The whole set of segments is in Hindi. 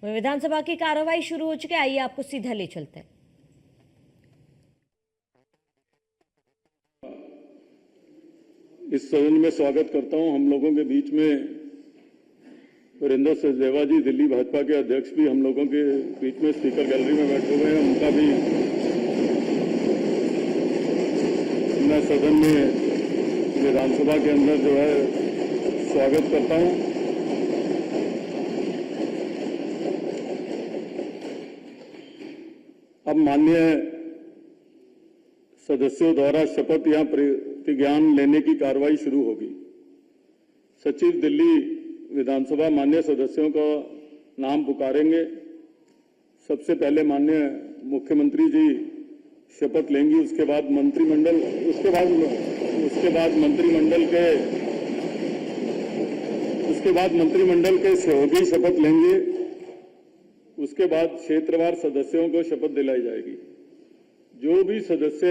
विधानसभा की कार्रवाई शुरू हो चुकी है, आइए आपको सीधा ले चलते हैं। इस सदन में स्वागत करता हूं। हम लोगों के बीच में वीरेंद्र सचदेवा जी, दिल्ली भाजपा के अध्यक्ष, भी हम लोगों के बीच में स्पीकर गैलरी में बैठे हुए हैं। उनका भी मैं सदन में विधानसभा के अंदर जो है स्वागत करता हूं। अब माननीय सदस्यों द्वारा शपथ या प्रतिज्ञान लेने की कार्रवाई शुरू होगी। सचिव दिल्ली विधानसभा माननीय सदस्यों का नाम पुकारेंगे। सबसे पहले माननीय मुख्यमंत्री जी शपथ लेंगी, उसके बाद मंत्रिमंडल के सहयोगी शपथ लेंगे। उसके बाद क्षेत्रवार सदस्यों को शपथ दिलाई जाएगी। जो भी सदस्य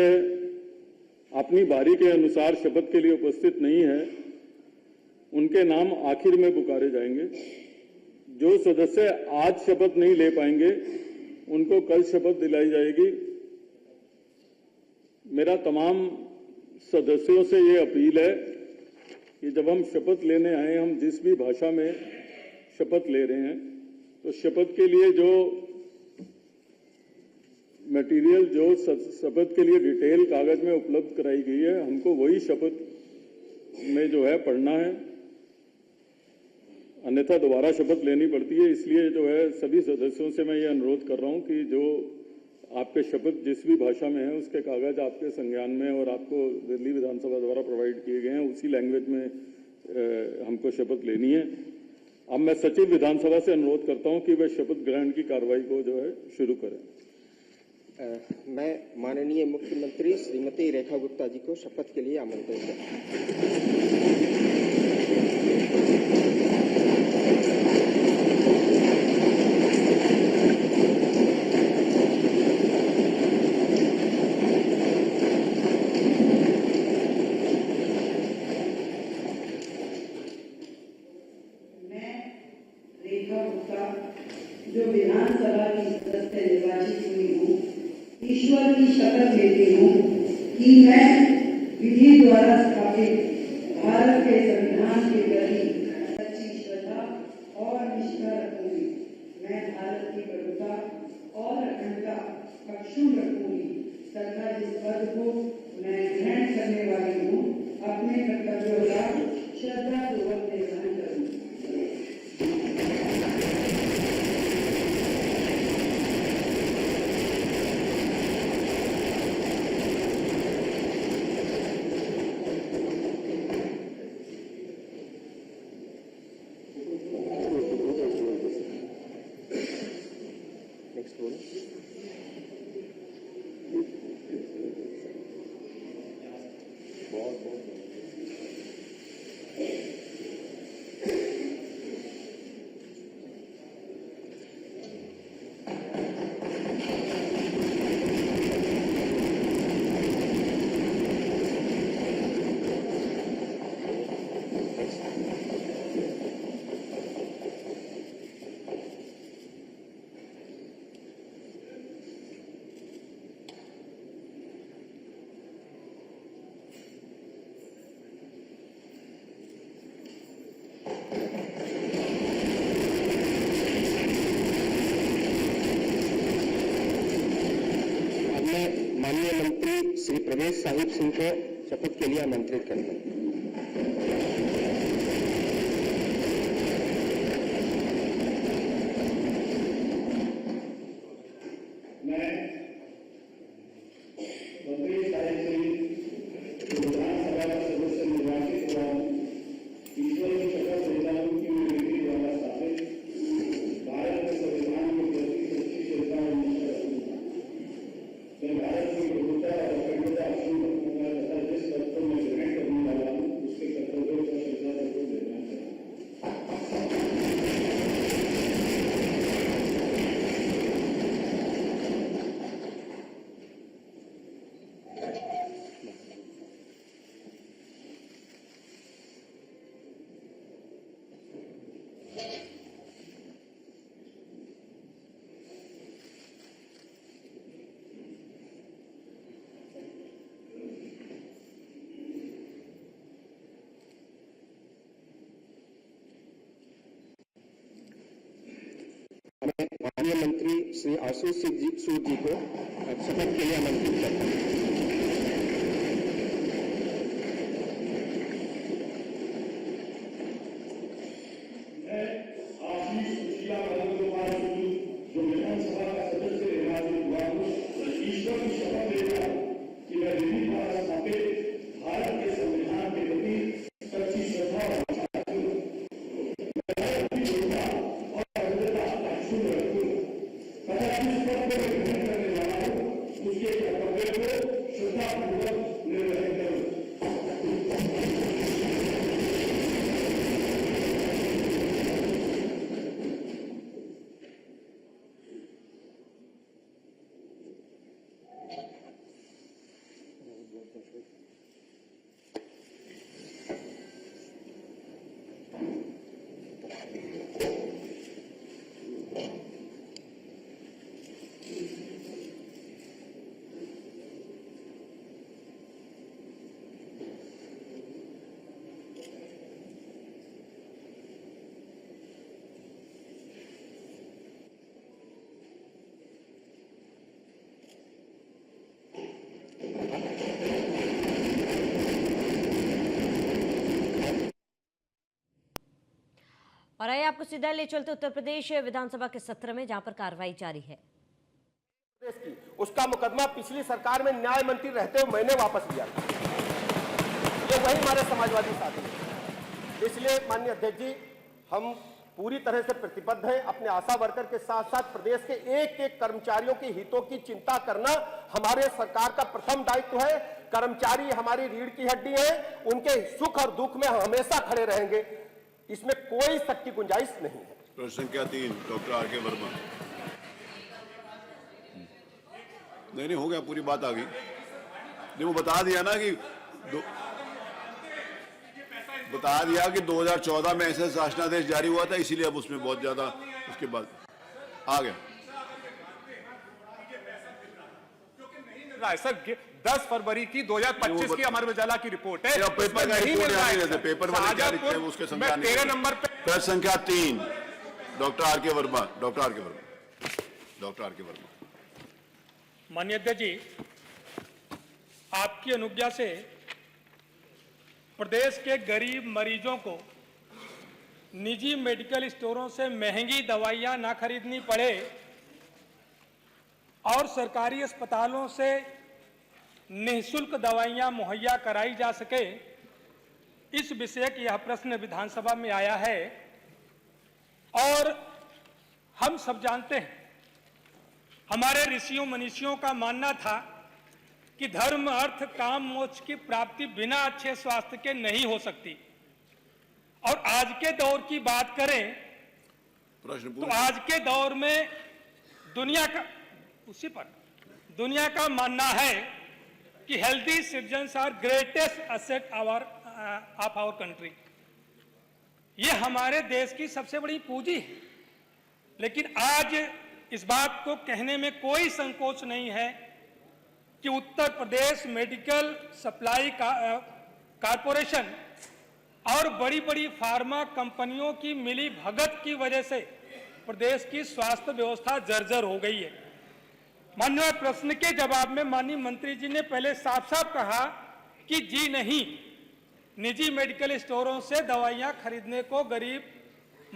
अपनी बारी के अनुसार शपथ के लिए उपस्थित नहीं है, उनके नाम आखिर में पुकारे जाएंगे। जो सदस्य आज शपथ नहीं ले पाएंगे, उनको कल शपथ दिलाई जाएगी। मेरा तमाम सदस्यों से ये अपील है कि जब हम शपथ लेने आए, हम जिस भी भाषा में शपथ ले रहे हैं, तो शपथ के लिए जो मटेरियल, जो शपथ के लिए डिटेल कागज में उपलब्ध कराई गई है, हमको वही शपथ में जो है पढ़ना है, अन्यथा दोबारा शपथ लेनी पड़ती है। इसलिए जो है सभी सदस्यों से मैं ये अनुरोध कर रहा हूं कि जो आपके शपथ जिस भी भाषा में है, उसके कागज आपके संज्ञान में और आपको दिल्ली विधानसभा द्वारा प्रोवाइड किए गए हैं, उसी लैंग्वेज में हमको शपथ लेनी है। अब मैं सचिव विधानसभा से अनुरोध करता हूं कि वह शपथ ग्रहण की कार्रवाई को जो है शुरू करें। मैं माननीय मुख्यमंत्री श्रीमती रेखा गुप्ता जी को शपथ के लिए आमंत्रित करता जो विधानसभा की सदस्य निर्वाचित हुई हूँ, ईश्वर की शपथ लेती हूँ कि मैं विधि द्वारा स्थापित भारत के संविधान के प्रति सच्ची श्रद्धा और निष्ठा रखूंगी। मैं भारत की प्रभुता और अखंडता अक्षुण्ण रखूंगी तथा जिस पद को मैं ग्रहण करने वाली हूँ, अपने कर्तव्यों का श्रद्धापूर्वक निर्वहन करूंगी। माननीय मंत्री श्री प्रवेश साहिब सिंह को शपथ के लिए आमंत्रित करते हैं। मैं मंत्री साहिब सिंह विधानसभा का सदस्य निर्वाचित हुआ हूँ। ईश्वर की शपथ लेता हूँ कि मैं विधि द्वारा स्थापित भारत के संविधान के प्रति सच्ची श्रद्धा और निष्ठा रखूंगा। मैं भारत की प्रभुता और अखंडता अक्षुण्ण रखूंगा तथा जिस पद को मैं ग्रहण करने वाला मैं माननीय मंत्री श्री आशीष सूद जी को शपथ के लिए आमंत्रित करता हूं। जो विधानसभा का सदस्य निर्वाचित हुआ हूँ, ईश्वर की शपथ लेता हूँ कि मैं विधि द्वारा स्थापित भारत के संविधान के प्रति सच्ची श्रद्धा और निष्ठा रखूं, भारत की एकता और अखंडता का अक्षुण्ण रखूं तथा जिस पद को मैं ग्रहण करने वाला हूँ उसके कर्तव्य को श्रद्धापूर्वक निर्वहन करूं। और आइए आपको सीधा ले चलते उत्तर प्रदेश विधानसभा के सत्र में, जहां पर कार्रवाई जारी है। उसका मुकदमा पिछली सरकार में न्याय मंत्री रहते हुए मैंने वापस लिया था। ये वही हमारे समाजवादी साथी हैं। इसलिए माननीय अध्यक्ष जी, हम पूरी तरह से प्रतिबद्ध हैं। अपने आशा वर्कर के साथ साथ प्रदेश के एक एक कर्मचारियों के हितों की चिंता करना हमारे सरकार का प्रथम दायित्व है। कर्मचारी हमारी रीढ़ की हड्डी है, उनके सुख और दुख में हम हमेशा खड़े रहेंगे, इसमें कोई शक की गुंजाइश नहीं है। प्रश्न संख्या 3 डॉक्टर आर के वर्मा। नहीं हो गया, पूरी बात आ गई। नहीं, वो बता दिया ना कि बता दिया कि 2014 में ऐसा शासनादेश जारी हुआ था, इसीलिए अब उसमें बहुत ज्यादा उसके बाद आ गया। सर 10 फरवरी की 2025 की अमर उजाला की रिपोर्ट है। पेपर का रिपोर्ट नहीं रहते, पेपर वाले क्या लिखते हैं उसके संख्या 13 नंबर पे। प्रश्न संख्या 3 डॉक्टर आर के वर्मा। डॉक्टर आर के वर्मा। डॉक्टर आर के वर्मा। माननीय अध्यक्ष जी, आपकी अनुज्ञा से प्रदेश के गरीब मरीजों को निजी मेडिकल स्टोरों से महंगी दवाइयां ना खरीदनी पड़े और सरकारी अस्पतालों से निःशुल्क दवाइयां मुहैया कराई जा सके, इस विषय का यह प्रश्न विधानसभा में आया है। और हम सब जानते हैं, हमारे ऋषियों मनीषियों का मानना था कि धर्म अर्थ काम मोक्ष की प्राप्ति बिना अच्छे स्वास्थ्य के नहीं हो सकती। और आज के दौर की बात करें तो आज के दौर में दुनिया का मानना है कि healthy citizens are greatest asset of our country. ये हमारे देश की सबसे बड़ी पूंजी है। लेकिन आज इस बात को कहने में कोई संकोच नहीं है कि Uttar Pradesh medical supply corporation और बड़ी बड़ी फार्मा कंपनियों की मिली भगत की वजह से प्रदेश की स्वास्थ्य व्यवस्था जर्जर हो गई है। माननीय प्रश्न के जवाब में माननीय मंत्री जी ने पहले साफ साफ कहा कि जी नहीं, निजी मेडिकल स्टोरों से दवाइयां खरीदने को गरीब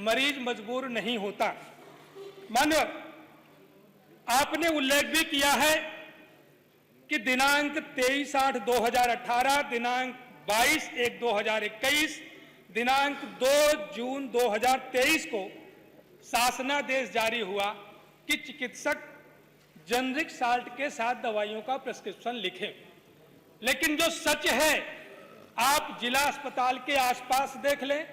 मरीज मजबूर नहीं होता। माननीय आपने उल्लेख भी किया है कि दिनांक 23/8/2018, दिनांक 22/1/2021, दिनांक 2 जून 2023 को शासनादेश जारी हुआ कि चिकित्सक जेनरिक साल्ट के साथ दवाइयों का प्रिस्क्रिप्शन लिखें। लेकिन जो सच है, आप जिला अस्पताल के आसपास देख लें,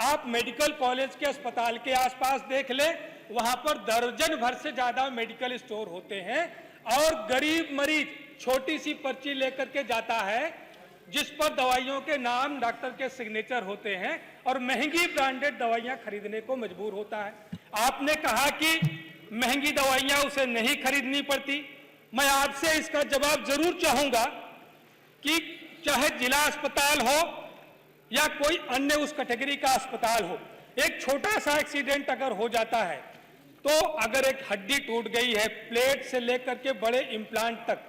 आप मेडिकल कॉलेज के अस्पताल के आसपास देख लें, वहां पर दर्जन भर से ज्यादा मेडिकल स्टोर होते हैं और गरीब मरीज छोटी सी पर्ची लेकर के जाता है जिस पर दवाइयों के नाम, डॉक्टर के सिग्नेचर होते हैं और महंगी ब्रांडेड दवाइयां खरीदने को मजबूर होता है। आपने कहा कि महंगी दवाइयां उसे नहीं खरीदनी पड़ती। मैं आपसे इसका जवाब जरूर चाहूंगा कि चाहे जिला अस्पताल हो या कोई अन्य उस कैटेगरी का अस्पताल हो, एक छोटा सा एक्सीडेंट अगर हो जाता है तो अगर एक हड्डी टूट गई है, प्लेट से लेकर के बड़े इम्प्लांट तक,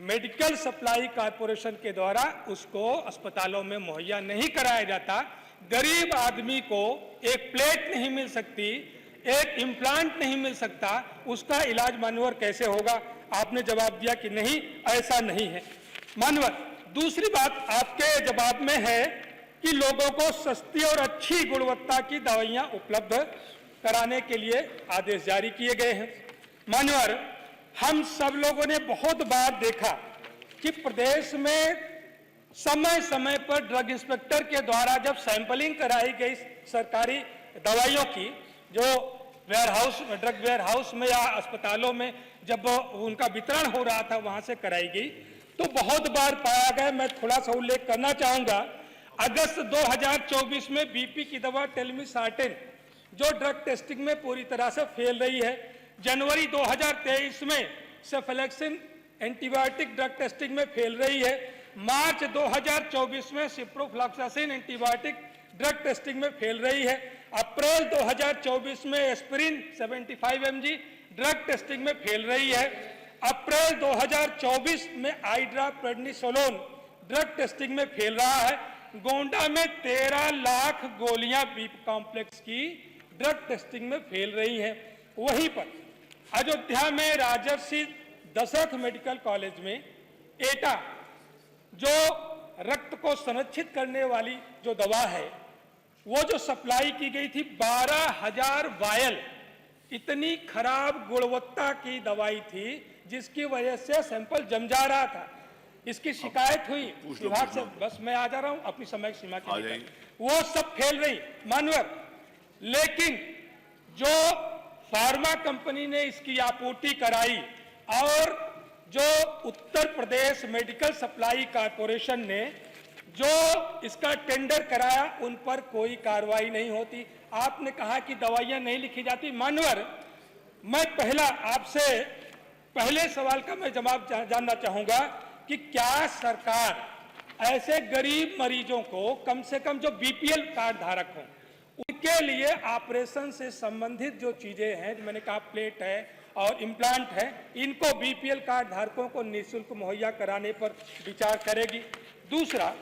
मेडिकल सप्लाई कॉरपोरेशन के द्वारा उसको अस्पतालों में मुहैया नहीं कराया जाता। गरीब आदमी को एक प्लेट नहीं मिल सकती, एक इम्प्लांट नहीं मिल सकता, उसका इलाज मान्यवर कैसे होगा? आपने जवाब दिया कि नहीं, ऐसा नहीं है। मान्यवर, दूसरी बात आपके जवाब में है कि लोगों को सस्ती और अच्छी गुणवत्ता की दवाइयां उपलब्ध कराने के लिए आदेश जारी किए गए हैं। मान्यवर, हम सब लोगों ने बहुत बार देखा कि प्रदेश में समय समय पर ड्रग इंस्पेक्टर के द्वारा जब सैंपलिंग कराई गई सरकारी दवाइयों की, जो ड्रग वेयर हाउस में या अस्पतालों में जब उनका वितरण हो रहा था, वहां से कराई गई, तो बहुत बार पाया गया, मैं थोड़ा सा उल्लेख करना चाहूंगा, अगस्त 2024 में बीपी की दवा टेलमिसार्टेन जो ड्रग टेस्टिंग में पूरी तरह से फेल रही है, जनवरी 2023 में सेफेलेक्सिन एंटीबायोटिक ड्रग टेस्टिंग में फेल रही है, मार्च 2024 में सिप्रोफ्लॉक्सासिन एंटीबायोटिक ड्रग टेस्टिंग में फेल रही है, अप्रैल 2024 में एस्पिरिन 75 mg ड्रग टेस्टिंग में फेल रही है, अप्रैल 2024 में आईड्रा प्रेडनिसोलोन ड्रग टेस्टिंग में फेल रहा है, गोंडा में 13 लाख गोलियां बीप कॉम्प्लेक्स की ड्रग टेस्टिंग में फेल रही हैं। वहीं पर अयोध्या में राजर्षि दशरथ मेडिकल कॉलेज में एटा, जो रक्त को संरक्षित करने वाली जो दवा है, वो जो सप्लाई की गई थी 12,000 वायल, इतनी खराब गुणवत्ता की दवाई थी जिसकी वजह से सैंपल जम जा रहा था। इसकी शिकायत हुई विभाग से, बस मैं आ जा रहा हूं अपनी समय सीमा के लिए, वो सब फेल रही मानवर। लेकिन जो फार्मा कंपनी ने इसकी आपूर्ति कराई और जो Uttar Pradesh medical supply corporation ने जो इसका टेंडर कराया, उन पर कोई कार्रवाई नहीं होती। आपने कहा कि दवाइयां नहीं लिखी जाती। मानवर, मैं आपसे पहले सवाल का मैं जवाब जानना चाहूंगा कि क्या सरकार ऐसे गरीब मरीजों को, कम से कम जो बीपीएल कार्ड धारक हों, उनके लिए ऑपरेशन से संबंधित जो चीजें हैं, जो मैंने कहा प्लेट है और इम्प्लांट है, इनको बीपीएल कार्ड धारकों को निःशुल्क मुहैया कराने पर विचार करेगी? दूसरा,